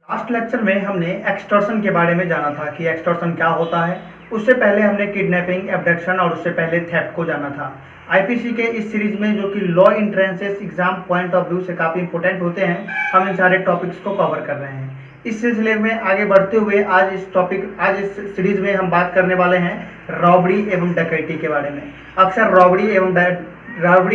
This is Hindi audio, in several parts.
लास्ट लेक्चर में हमने एक्सटॉर्शन के बारे में जाना था कि एक्सटॉर्शन क्या होता है। उससे पहले हमने किडनैपिंग, एब्डक्शन और उससे पहले थेफ्ट को जाना था। आईपीसी के इस सीरीज में जो कि law entrances exam point of view से काफ़ी इंपॉर्टेंट होते हैं, हम इन सारे टॉपिक्स को कवर कर रहे हैं। इस सिलसिले में आगे बढ़ते हुए आज इस सीरीज में हम बात करने वाले हैं रॉबरी एवं डकैती के बारे में। अक्सर रॉबरी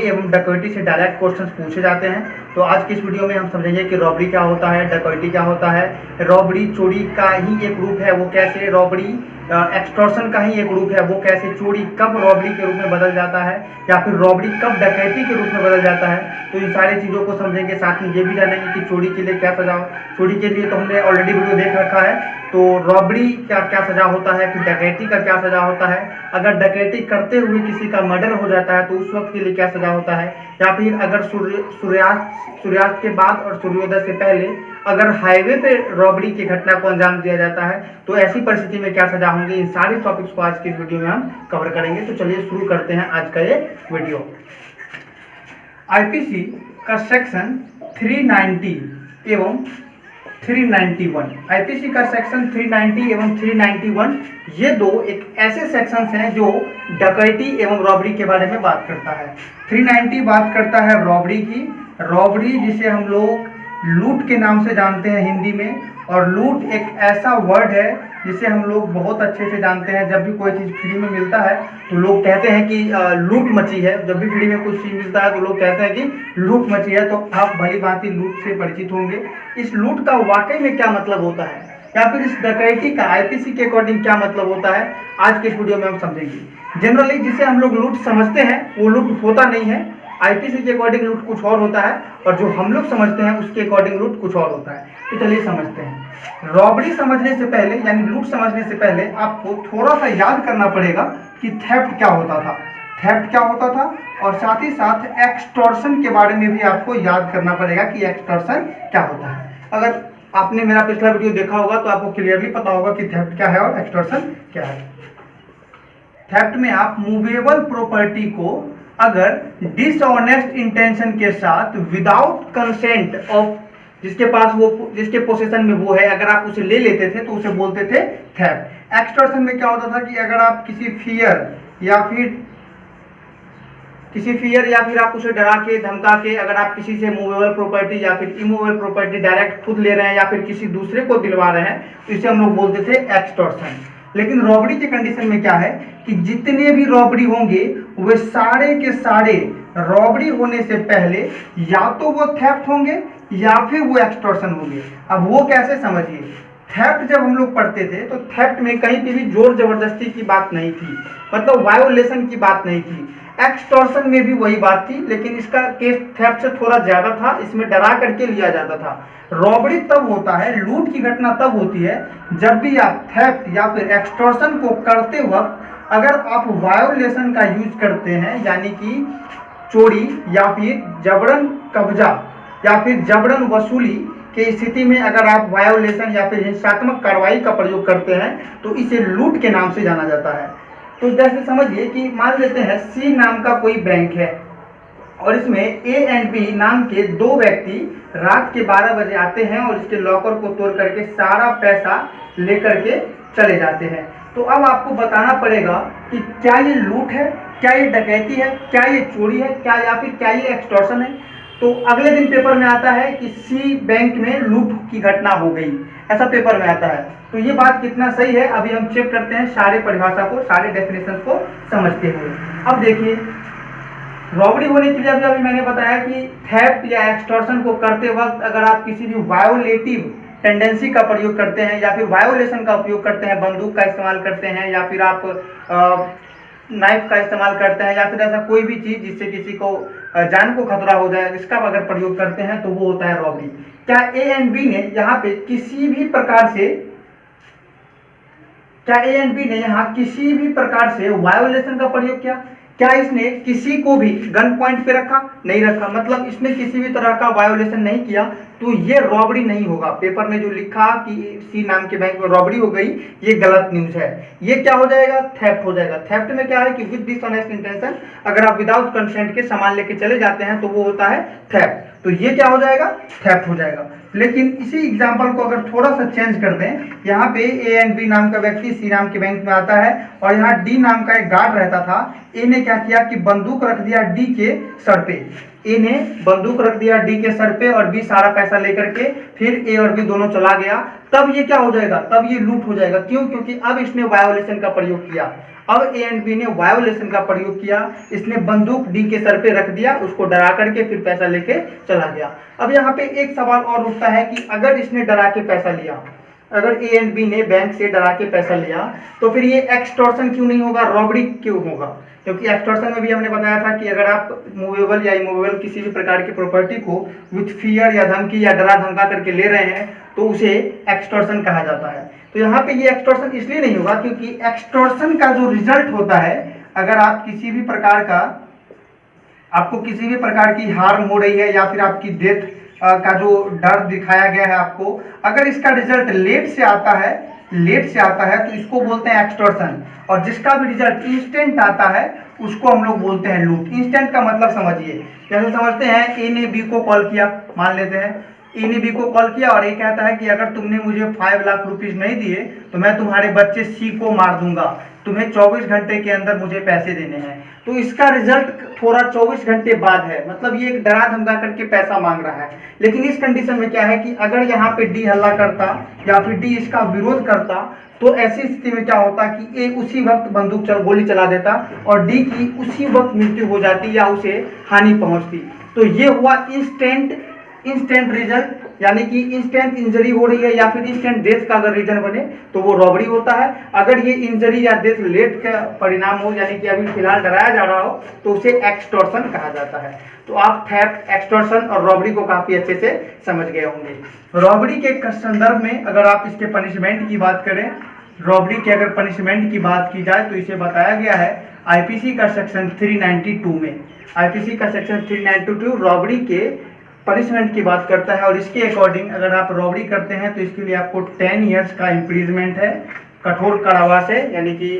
एवं डकैती से डायरेक्ट क्वेश्चंस पूछे जाते हैं, तो आज की इस वीडियो में हम समझेंगे कि रॉबरी क्या होता है, डकैती क्या होता है, रॉबरी चोरी का ही एक रूप है, वो कैसे रॉबरी एक्सटॉर्शन का ही एक रूप है, वो कैसे चोरी कब रॉबरी के रूप में बदल जाता है या फिर रॉबरी कब डकैती के रूप में बदल जाता है। तो इन सारी चीज़ों को समझेंगे, साथ में ये भी जानेंगे कि चोरी के लिए क्या सजा, चोरी के लिए तो हमने ऑलरेडी वीडियो देख रखा है, तो रॉबरी क्या क्या सजा होता है, फिर डकैती का क्या सजा होता है, अगर डकैती करते हुए किसी का मर्डर हो जाता है तो उस वक्त के लिए क्या सजा होता है, या फिर अगर सूर्यास्त के बाद और सूर्योदय से पहले अगर हाईवे पे रॉबरी की घटना को अंजाम दिया जाता है तो ऐसी परिस्थिति में क्या सजा होंगी। इन सारे टॉपिक्स को आज की इस वीडियो में हम कवर करेंगे। तो चलिए शुरू करते हैं आज का ये वीडियो। आईपीसी का सेक्शन 390 एवं 391, आईपीसी का सेक्शन 390 एवं 391 ये दो एक ऐसे सेक्शंस हैं जो डकैती एवं रॉबरी के बारे में बात करता है। 390 बात करता है रॉबरी की, रॉबरी जिसे हम लोग लूट के नाम से जानते हैं हिंदी में, और लूट एक ऐसा वर्ड है जिसे हम लोग बहुत अच्छे से जानते हैं। जब भी कोई चीज़ फ्री में मिलता है तो लोग कहते हैं कि लूट मची है। जब भी फ्री में कुछ चीज़ मिलता है तो लोग कहते हैं कि लूट मची है, तो आप भली भांति लूट से परिचित होंगे। इस लूट का वाकई में क्या मतलब होता है, या फिर इस डकैती का आईपीसी के अकॉर्डिंग क्या मतलब होता है, आज के इस वीडियो में हम समझेंगे। जनरली जिसे हम लोग लूट समझते हैं वो लूट होता नहीं है। आईपीसी के अकॉर्डिंग लूट कुछ और होता है, और जो हम लोग समझते हैं उसके अकॉर्डिंग लूट कुछ और होता है। तो चलिए समझते हैं। रॉबरी समझने से पहले यानी लूट समझने से पहले आपको थोड़ा सा याद करना पड़ेगा कि थेफ्ट क्या होता था, थेफ्ट क्या होता था, और साथ ही साथ एक्सटॉर्शन के बारे में भी आपको याद करना पड़ेगा कि एक्सटॉर्शन क्या होता है। अगर आपने मेरा पिछला वीडियो देखा होगा तो आपको क्लियरली पता होगा कि थेफ्ट क्या है और एक्सटॉर्शन क्या है। थेफ्ट में आप मूवेबल प्रॉपर्टी को अगर डिसऑनेस्ट इंटेंशन के साथ विदाउट कंसेंट ऑफ जिसके पोसेशन में वो है, अगर आप उसे ले लेते थे तो उसे बोलते थे थेफ्ट। एक्सटॉर्शन में क्या होता था कि अगर आप किसी फियर या फिर आप उसे डरा के धमका के अगर आप किसी से मूवेबल प्रॉपर्टी या फिर इमूवेबल प्रॉपर्टी डायरेक्ट खुद ले रहे हैं या फिर किसी दूसरे को दिलवा रहे हैं तो इसे हम लोग बोलते थे एक्सटॉर्शन। लेकिन रॉबरी के कंडीशन में क्या है कि जितने भी रॉबरी होंगे वे सारे के सारे रॉबरी होने से पहले या तो वो थेफ्ट होंगे या फिर वो एक्सटॉर्शन होंगे। अब वो कैसे समझिए, थेफ्ट जब हम लोग पढ़ते थे तो थेफ्ट में कहीं पे भी जोर जबरदस्ती की बात नहीं थी, मतलब वायोलेशन की बात नहीं थी। एक्सटॉर्शन में भी वही बात थी, लेकिन इसका केस थेफ्ट से थोड़ा ज्यादा था, इसमें डरा करके लिया जाता था। रॉबरी तब होता है, लूट की घटना तब होती है जब भी आप थेफ्ट या फिर एक्सटॉर्शन को करते वक्त अगर आप वायोलेशन का यूज करते हैं, यानी कि चोरी या फिर जबरन कब्जा या फिर जबरन वसूली के स्थिति में अगर आप वायोलेशन या फिर हिंसात्मक कार्रवाई का प्रयोग करते हैं तो इसे लूट के नाम से जाना जाता है। तो जैसे समझिए कि मान लेते हैं सी नाम का कोई बैंक है और इसमें ए एंड बी नाम के दो व्यक्ति रात के 12 बजे आते हैं और इसके लॉकर को तोड़ करके सारा पैसा लेकर के चले जाते हैं। तो अब आपको बताना पड़ेगा कि क्या ये लूट है, क्या ये डकैती है, क्या ये चोरी है, क्या ये एक्सटॉर्शन है। तो अगले दिन पेपर में आता है कि सी बैंक में लूट की घटना हो गई, ऐसा पेपर में आता है। तो ये बात कितना सही है अभी हम चेक करते हैं, सारे परिभाषा को, सारे डेफिनेशन को समझते हुए। अब देखिए, रॉबरी होने के लिए अभी मैंने बताया कि थेफ्ट या एक्सटॉर्शन को करते वक्त अगर आप किसी भी वायोलेटिव टेंडेंसी का प्रयोग करते हैं या फिर वायोलेशन का उपयोग करते हैं, बंदूक का इस्तेमाल करते हैं या फिर आप नाइफ का इस्तेमाल करते हैं या फिर ऐसा कोई भी चीज़ जिससे किसी को जान को खतरा हो जाए, इसका अगर प्रयोग करते हैं तो वो होता है रॉबरी। क्या ए एंड बी ने यहाँ पे किसी भी प्रकार से वायोलेशन का प्रयोग किया? क्या इसने किसी को भी गन पॉइंट पे रखा? नहीं रखा, मतलब इसने किसी भी तरह का वायोलेशन नहीं किया, तो ये रॉबरी नहीं होगा। पेपर में जो लिखा कि सी नाम के बैंक में रॉबरी हो गई, ये गलत न्यूज है। ये क्या हो जाएगा? थेफ्ट हो जाएगा। थेफ्ट में क्या है कि विद डिसऑनेस्ट इंटेंशन, अगर आप विदाउट कंसेंट के सामान लेके चले जाते हैं तो वो होता है थेफ्ट। तो ये क्या हो जाएगा, थेफ्ट हो जाएगा। लेकिन इसी एग्जाम्पल को अगर थोड़ा सा चेंज कर दें, यहाँ पे ए एंड बी नाम का व्यक्ति सी नाम के बैंक में आता है और यहाँ डी नाम का एक गार्ड रहता था। ए ने क्या किया कि बंदूक रख दिया डी के सर पे, ए ने बंदूक रख दिया डी के सर पे और बी सारा पैसा लेकर के फिर ए और बी दोनों चला गया। तब ये क्या हो जाएगा, तब ये लूट हो जाएगा। क्यों? क्योंकि अब इसने वायोलेशन का प्रयोग किया। अब ए एंड बी ने वायोलेशन का प्रयोग किया, इसने बंदूक डी के सर पे रख दिया, उसको डरा करके फिर पैसा लेके चला गया। अब यहाँ पे एक सवाल और उठता है कि अगर इसने डरा के पैसा लिया, अगर ए एंड बी ने बैंक से डरा के पैसा लिया, तो फिर ये एक्सटॉर्शन क्यों नहीं होगा, रॉबरी क्यों होगा? क्योंकि एक्सटॉर्शन में भी हमने बताया था कि अगर आप मूवेबल या इमूवेबल किसी भी प्रकार की प्रॉपर्टी को विथ फियर या धमकी या डरा धमका करके ले रहे हैं तो उसे एक्सटॉर्शन कहा जाता है। तो यहाँ पे ये एक्सटॉर्शन इसलिए नहीं होगा क्योंकि एक्सटॉर्शन का जो रिजल्ट होता है, अगर आप किसी भी प्रकार का, आपको किसी भी प्रकार की हार्म हो रही है या फिर आपकी डेथ का जो डर दिखाया गया है आपको, अगर इसका रिजल्ट लेट से आता है तो इसको बोलते हैं एक्सटॉर्शन। और जिसका भी रिजल्ट इंस्टेंट आता है उसको हम लोग बोलते हैं लूट। इंस्टेंट का मतलब समझिए, जैसे समझते हैं ए ने बी को कॉल किया, मान लेते हैं ए ने बी को कॉल किया और ये कहता है कि अगर तुमने मुझे 5 लाख रुपीज नहीं दिए तो मैं तुम्हारे बच्चे सी को मार दूंगा, तुम्हें 24 घंटे के अंदर मुझे पैसे देने हैं। तो इसका रिजल्ट थोड़ा 24 घंटे बाद है, मतलब ये एक डरा धमका करके पैसा मांग रहा है। लेकिन इस कंडीशन में क्या है कि अगर यहाँ पे डी हल्ला करता या फिर डी इसका विरोध करता तो ऐसी स्थिति में क्या होता कि ए उसी वक्त गोली चला देता और डी की उसी वक्त मृत्यु हो जाती या उसे हानि पहुंचती। तो ये हुआ इंस्टेंट रिजल्ट, यानी कि इंस्टेंट इंजरी हो रही है या फिर इंस्टेंट डेथ का अगर रीजन बने तो वो रॉबरी होता है। अगर ये इंजरी या डेथ लेट का परिणाम हो, यानी कि अभी फिलहाल डराया जा रहा हो, तो उसे एक्सटॉर्शन कहा जाता है। तो आप थेफ्ट, एक्सटॉर्शन और रॉबरी को काफी अच्छे से समझ गए होंगे। रॉबरी के संदर्भ में अगर आप इसके पनिशमेंट की बात करें, रॉबरी के अगर पनिशमेंट की बात की जाए तो इसे बताया गया है आईपीसी का सेक्शन 392 में। आईपीसी का सेक्शन 392 रॉबरी के पनिशमेंट की बात करता है और इसके अकॉर्डिंग अगर आप रॉबरी करते हैं तो इसके लिए आपको 10 ईयर्स का इम्प्रिजमेंट है, कठोर कारावास है, यानी कि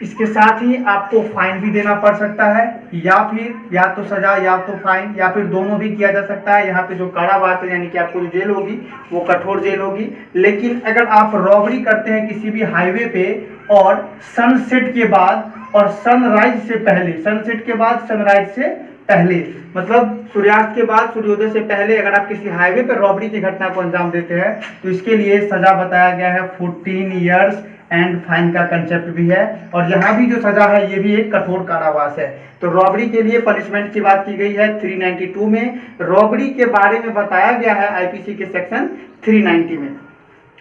इसके साथ ही आपको फाइन भी देना पड़ सकता है या तो सजा या तो फाइन या फिर दोनों भी किया जा सकता है। यहाँ पे जो कारावास है यानी कि आपको जो जेल होगी वो कठोर जेल होगी। लेकिन अगर आप रॉबरी करते हैं किसी भी हाईवे पे और सनसेट के बाद और सनराइज से पहले, सनसेट के बाद सनराइज से पहले, मतलब सूर्यास्त के बाद सूर्योदय से पहले अगर आप किसी हाईवे पर रॉबरी की घटना को अंजाम देते हैं तो इसके लिए सजा बताया गया है 14 ईयर्स एंड फाइन का कंसेप्ट भी है। और यहाँ भी जो सजा है ये भी एक कठोर कारावास है। तो रॉबरी के लिए पनिशमेंट की बात की गई है 392 में। रॉबरी के बारे में बताया गया है आईपीसी के सेक्शन 390 में।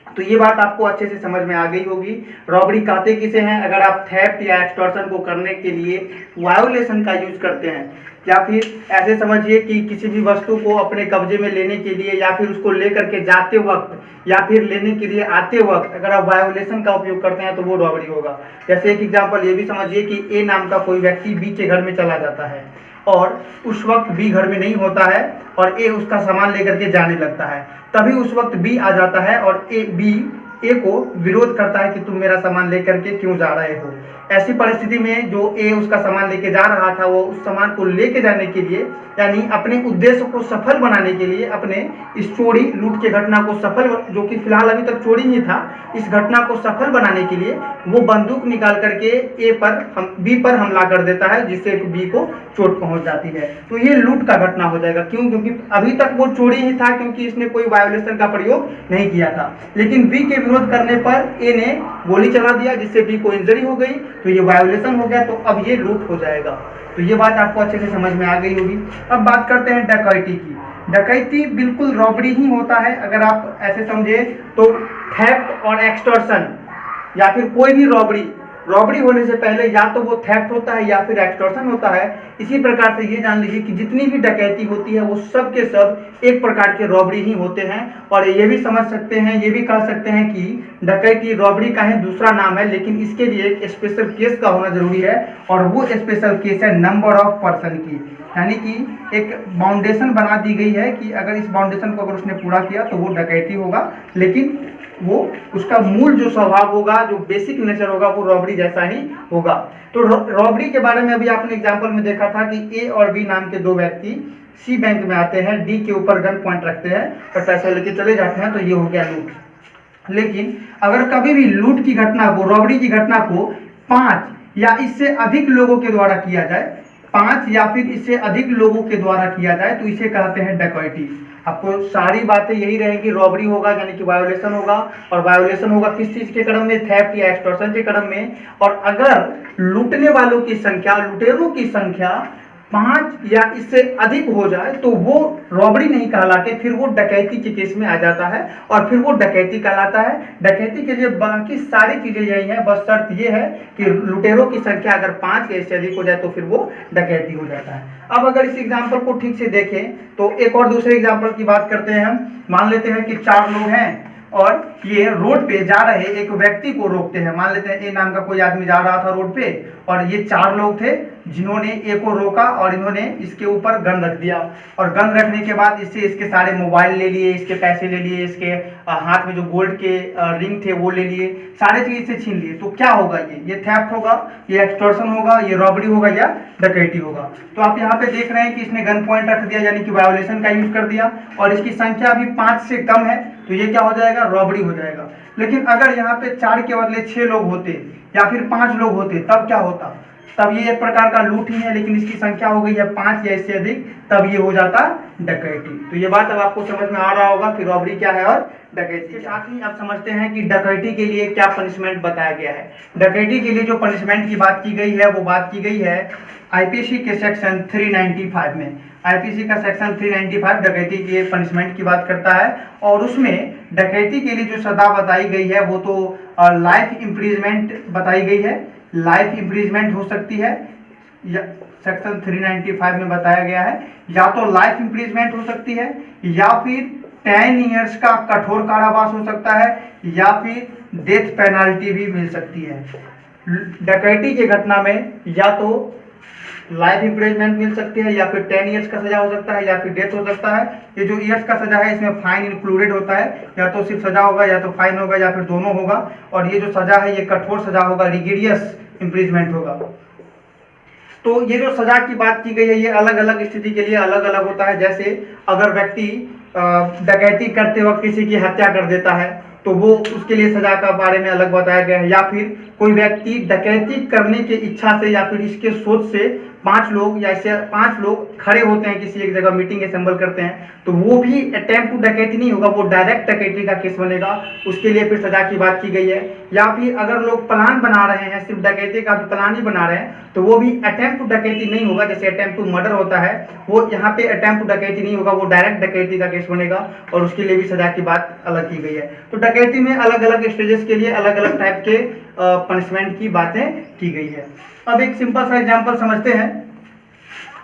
तो ये बात आपको अच्छे से समझ में आ गई होगी। रॉबरी कहते किसे हैं? अगर आप थेफ्ट या एक्सटॉर्शन को करने के लिए वायोलेशन का यूज करते हैं, या फिर ऐसे समझिए कि किसी भी वस्तु को अपने कब्जे में लेने के लिए या फिर उसको लेकर के जाते वक्त या फिर लेने के लिए आते वक्त अगर आप वायोलेशन का उपयोग करते हैं तो वो रॉबरी होगा। जैसे एक एग्जांपल ये भी समझिए कि ए नाम का कोई व्यक्ति बी के घर में चला जाता है और उस वक्त बी घर में नहीं होता है और ए उसका सामान लेकर के जाने लगता है। तभी उस वक्त बी आ जाता है और ए को विरोध करता है कि तुम मेरा सामान लेकर के क्यों जा रहे हो। ऐसी परिस्थिति में जो ए उसका सामान लेके जा रहा था वो उस सामान को लेके जाने के लिए, यानी अपने उद्देश्य को सफल बनाने के लिए, अपने इस चोरी लूट के घटना को सफल, जो कि फिलहाल अभी तक चोरी ही था, इस घटना को सफल बनाने के लिए वो बंदूक निकाल करके बी पर हमला कर देता है, जिससे बी को चोट पहुंच जाती है। तो ये लूट का घटना हो जाएगा। क्यों? क्योंकि अभी तक वो चोरी ही था, क्योंकि इसने कोई वायोलेशन का प्रयोग नहीं किया था। लेकिन बी के विरोध करने पर ए ने गोली चला दिया जिससे बी को इंजरी हो गई, तो ये वायोलेशन हो गया, तो अब ये लूट हो जाएगा। तो ये बात आपको अच्छे से समझ में आ गई होगी। अब बात करते हैं डकैती की। डकैती बिल्कुल रॉबरी ही होता है। अगर आप ऐसे समझे तो थेफ्ट और एक्सटॉर्शन या फिर कोई भी रॉबरी होने से पहले या तो वो थेफ्ट होता है या फिर एक्सटॉर्शन होता है। इसी प्रकार से ये जान लीजिए कि जितनी भी डकैती होती है वो सब के सब एक प्रकार के रॉबरी ही होते हैं। और ये भी समझ सकते हैं, ये भी कह सकते हैं कि डकैती रॉबरी का है दूसरा नाम है, लेकिन इसके लिए एक स्पेशल केस का होना जरूरी है और वो स्पेशल केस है नंबर ऑफ पर्सन की। यानी कि एक बाउंडेशन बना दी गई है कि अगर इस बाउंडेशन को अगर उसने पूरा किया तो वो डकैती होगा। लेकिन वो उसका मूल जो स्वभाव होगा, जो बेसिक नेचर होगा, वो रॉबरी जैसा ही होगा। तो रॉबरी के बारे में अभी आपने एग्जाम्पल में देखा था कि ए और बी नाम के दो व्यक्ति सी बैंक में आते हैं, डी के ऊपर गन पॉइंट रखते हैं और पैसा लेके चले जाते हैं, तो ये हो गया लूट। लेकिन अगर कभी भी लूट की घटना को, रॉबरी की घटना को 5 या इससे अधिक लोगों के द्वारा किया जाए, 5 या फिर इससे अधिक लोगों के द्वारा किया जाए, तो इसे कहते हैं डकैती। आपको सारी बातें यही रहेंगी, रॉबरी होगा यानी कि वायोलेशन होगा, और वायोलेशन होगा किस चीज के क्रम में, थेफ्ट या एक्सटॉर्शन के क्रम में। और अगर लूटने वालों की संख्या, लुटेरों की संख्या 5 या इससे अधिक हो जाए तो वो रॉबरी नहीं कहलाते, फिर वो डकैती के केस में आ जाता है और फिर वो डकैती कहलाता है। डकैती के लिए बाकी सारी चीजें यही है, बस शर्त ये है कि लुटेरों की संख्या अगर 5 या इससे अधिक हो जाए तो फिर वो डकैती हो जाता है। अब अगर इस एग्जाम्पल को ठीक से देखें तो एक और दूसरे एग्जाम्पल की बात करते हैं हम। मान लेते हैं कि 4 लोग हैं और ये रोड पे जा रहे एक व्यक्ति को रोकते हैं। मान लेते हैं ए नाम का कोई आदमी जा रहा था रोड पे और ये 4 लोग थे जिन्होंने ए को रोका और इन्होंने इसके ऊपर गन रख दिया, और गन रखने के बाद इससे इसके सारे मोबाइल ले लिए, इसके पैसे ले लिए, इसके हाथ में जो गोल्ड के रिंग थे वो ले लिए, सारे चीज इससे छीन लिए। तो क्या होगा, ये थेफ्ट होगा, ये एक्सटॉर्शन होगा, ये रॉबरी होगा या डकैती होगा। तो आप यहाँ पे देख रहे हैं कि इसने गन पॉइंट रख दिया यानी कि वायोलेशन का यूज कर दिया, और इसकी संख्या अभी 5 से कम है, तो ये क्या हो जाएगा, रॉबरी हो जाएगा। लेकिन अगर यहाँ पे 4 के बदले 6 लोग होते या फिर 5 लोग होते तब क्या होता, तब ये एक प्रकार का लूट ही है, लेकिन इसकी संख्या हो गई है 5 या इससे अधिक, तब ये हो जाता डकैती। तो ये बात अब आपको समझ में आ रहा होगा कि रॉबरी क्या है और डकैती के साथ ही आप समझते हैं कि डकैती के लिए क्या पनिशमेंट बताया गया है। डकैती के लिए जो पनिशमेंट की बात की गई है वो बात की गई है आईपीसी के सेक्शन 395 में। आईपीसी का सेक्शन 395 डकैती के पनिशमेंट की बात करता है, और उसमें डकैती के लिए जो सजा बताई गई है वो तो लाइफ इम्प्रिजमेंट बताई गई है। लाइफ इम्प्रिजमेंट हो सकती है, सेक्शन 395 में बताया गया है, या तो लाइफ इम्प्रिजमेंट हो सकती है, या फिर 10 ईयर्स का कठोर कारावास हो सकता है, या फिर डेथ पेनल्टी भी मिल सकती है। डकैती की घटना में या तो लाइफ इम्प्रिजमेंट मिल सकती है, या फिर 10 ईयर्स का सजा हो सकता है, या फिर डेथ हो सकता है। ये जो ईयर्स का सजा है इसमें फाइन इंक्लूडेड होता है, या तो सिर्फ सजा होगा या तो फाइन होगा या फिर दोनों होगा। और ये जो सजा है ये कठोर सजा होगा, रिगिडियस इम्प्रिजमेंट होगा। तो ये जो सजा की बात की गई है ये अलग अलग स्थिति के लिए अलग अलग होता है। जैसे अगर व्यक्ति डकैती करते वक्त किसी की हत्या कर देता है तो वो उसके लिए सजा का बारे में अलग बताया गया है। या फिर कोई व्यक्ति डकैती करने की इच्छा से या फिर इसके सोच से 5 लोग या इससे 5 लोग खड़े होते हैं किसी एक जगह, मीटिंग असेंबल करते हैं, तो वो भी अटेम्प्ट टू डकैती नहीं होगा, वो डायरेक्ट डकैती का केस बनेगा, उसके लिए फिर सजा की बात की गई है। या फिर अगर लोग प्लान बना रहे हैं, सिर्फ डकैती का भी प्लान ही बना रहे हैं, तो वो भी अटेम्प्ट टू डकैती नहीं होगा। जैसे अटेम्प्ट टू मर्डर होता है, वो यहाँ पे अटेम्प्ट टू डकैती नहीं होगा, वो डायरेक्ट डकैती का केस बनेगा, और उसके लिए भी सजा की बात अलग की गई है। तो डकैती में अलग अलग स्टेजेस के लिए अलग अलग टाइप के पनिशमेंट की बातें की गई है। अब एक सिंपल सा एग्जांपल समझते हैं।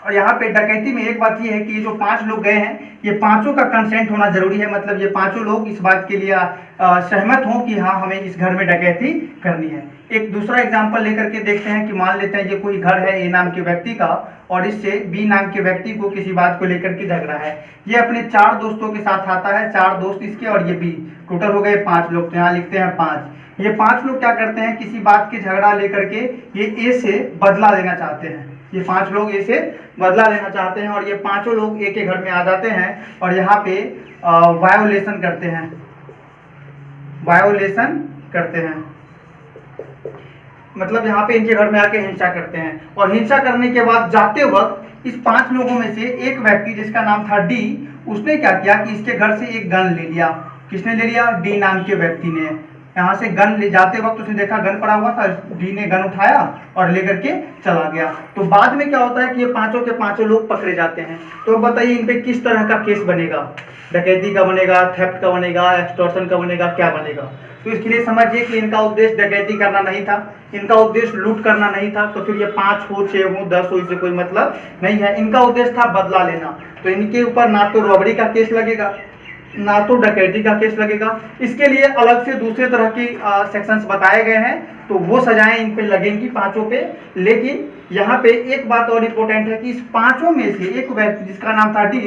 और यहाँ पे डकैती में एक बात ये है कि ये जो 5 लोग गए हैं ये पांचों का कंसेंट होना जरूरी है, मतलब ये पांचों लोग इस बात के लिए सहमत हों कि हाँ हमें इस घर में डकैती करनी है। एक दूसरा एग्जांपल लेकर के देखते हैं कि मान लेते हैं ये कोई घर है ए नाम के व्यक्ति का, और इससे बी नाम के व्यक्ति को किसी बात को लेकर के झगड़ा है। ये अपने 4 दोस्तों के साथ आता है, 4 दोस्त इसके और ये बी, टोटल हो गए 5 लोग। तो यहाँ लिखते हैं 5। ये 5 लोग क्या करते हैं, किसी बात के झगड़ा लेकर के ये ए से बदला लेना चाहते हैं। ये 5 लोग ए से बदला लेना चाहते हैं और ये पांचों लोग ए के घर में आ जाते हैं और यहाँ पे वायोलेशन करते हैं, वायोलेशन करते हैं, मतलब यहाँ पे इनके घर में आके हिंसा करते हैं। और हिंसा करने के बाद जाते वक्त इस 5 लोगों में से एक व्यक्ति जिसका नाम था डी, उसने क्या किया कि इसके घर से एक गन ले लिया। किसने ले लिया? डी नाम के व्यक्ति ने। यहाँ से गन ले जाते वक्त उसने देखा गन पड़ा हुआ था, डी ने गन उठाया और लेकर के चला गया। तो बाद में क्या होता है कि ये पांचों के पांचों लोग पकड़े जाते हैं। तो बताइए इन पे किस तरह का केस बनेगा? डकैती का बनेगा, थेफ्ट का बनेगा, एक्सटॉर्शन का बनेगा, क्या बनेगा? तो इसके लिए समझिए कि इनका उद्देश्य डकैती करना नहीं था, इनका उद्देश्य लूट करना नहीं था। तो फिर ये 5 हो, 6 हो, 10 हो, इससे कोई मतलब नहीं है। इनका उद्देश्य था बदला लेना। तो इनके ऊपर ना तो रॉबरी का केस लगेगा ना तो डकैती का केस लगेगा। इसके लिए अलग से दूसरे तरह की सेक्शंस बताए गए हैं, तो वो सजाएं इन पे लगेंगी पांचों पे। लेकिन यहाँ पे एक बात और इम्पोर्टेंट है कि इस पांचों में से एक व्यक्ति जिसका नाम था डी,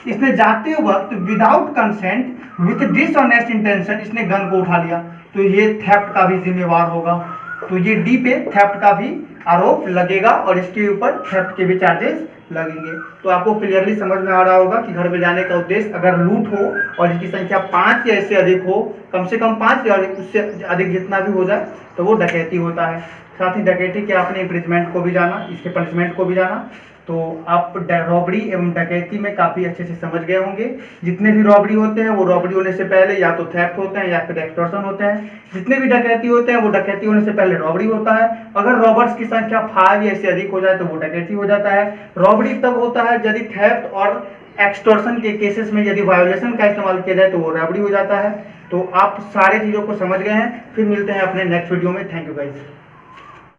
इसने जाते वक्त without consent with dishonest intention इसने गन को उठा लिया, तो ये थेफ्ट का भी जिम्मेवार होगा। तो ये डी पे थेफ्ट का भी आरोप लगेगा और इसके ऊपर थेफ्ट के भी चार्जेस लगेंगे। तो आपको क्लियरली समझ में आ रहा होगा कि घर में जाने का उद्देश्य अगर लूट हो और इसकी संख्या 5 या इससे अधिक हो, कम से कम 5 या उससे अधिक जितना भी हो जाए तो वो डकैती होता है। साथ ही डकैती के आपने इम्प्रिजमेंट को भी जाना, इसके पनिशमेंट को भी जाना, तो आप रॉबरी एवं डकैती में काफ़ी अच्छे से समझ गए होंगे। जितने भी रॉबरी होते हैं वो रॉबरी होने से पहले या तो थेफ्ट होते हैं या फिर एक्सटॉर्शन होते हैं। जितने भी डकैती होते हैं वो डकैती होने से पहले रॉबरी होता है। अगर रॉबर्स की संख्या 5 या इससे अधिक हो जाए तो वो डकैती हो जाता है। रॉबरी तब होता है यदि थेफ्ट और एक्सटॉर्शन के केसेस में यदि वायोलेशन का इस्तेमाल किया जाए तो वो रॉबरी हो जाता है। तो आप सारे चीज़ों को समझ गए हैं। फिर मिलते हैं अपने नेक्स्ट वीडियो में। Thank you guys.